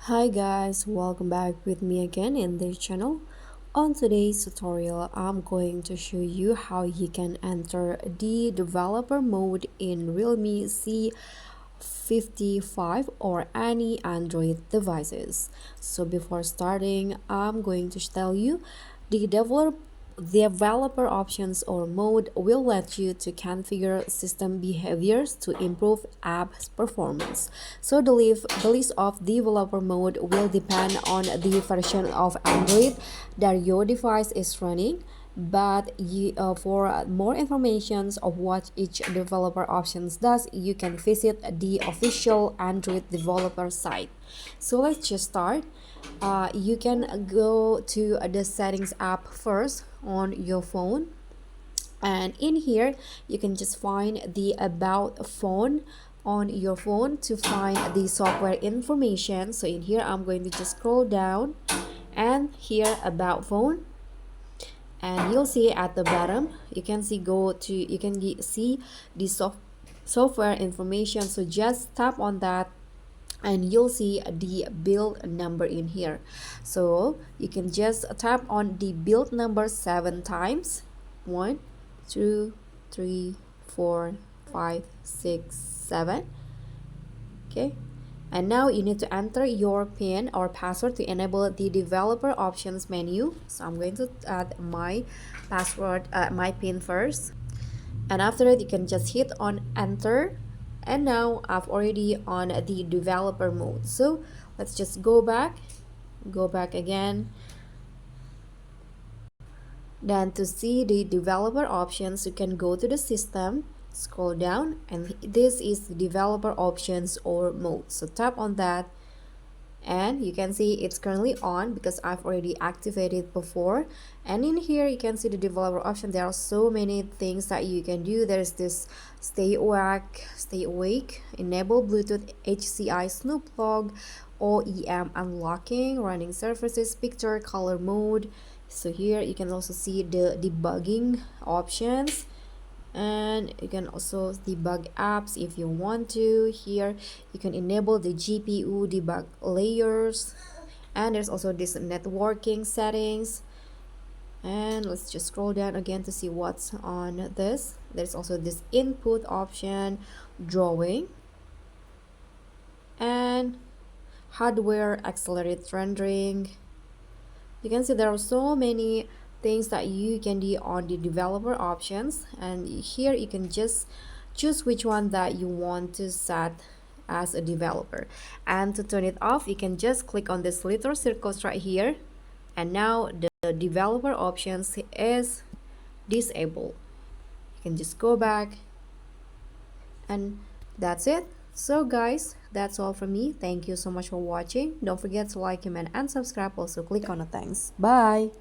Hi guys, welcome back with me again in this channel. On today's tutorial, I'm going to show you how you can enter the developer mode in Realme C55 or any Android devices. So before starting, I'm going to tell you the developer options or mode will let you to configure system behaviors to improve app performance. So the list of developer mode will depend on the version of Android that your device is running. But for more information of what each developer options does, you can visit the official Android developer site. So let's just start. You can go to the settings app first on your phone, and in here you can just find the about phone on your phone to find the software information. So in here I'm going to just scroll down, and here about phone, and you'll see at the bottom you can see see the software information. So just tap on that and you'll see the build number in here. So you can just tap on the build number 7 times. 1 2 3 4 5 6 7. Okay, and now you need to enter your PIN or password to enable the developer options menu. So I'm going to add my my PIN first, and after it you can just hit on enter. And now I've already on the developer mode. So let's just go back again. Then to see the developer options, you can go to the system, scroll down, and this is the developer options or mode. So tap on that, and you can see it's currently on because I've already activated before. And in here you can see the developer option. There are so many things that you can do. There's this stay awake, enable Bluetooth HCI snoop log, OEM unlocking, running surfaces, picture color mode. So here you can also see the debugging options, and you can also debug apps if you want to. Here you can enable the GPU debug layers, and there's also this networking settings. And let's just scroll down again to see what's on this. There's also this input option, drawing, and hardware accelerated rendering. You can see there are so many things that you can do on the developer options, and here you can just choose which one that you want to set as a developer. And to turn it off, you can just click on this little circles right here, and now the developer options is disabled. You can just go back, and that's it. So guys, that's all from me. Thank you so much for watching. Don't forget to like, comment, and subscribe. Also click on the thanks. Bye.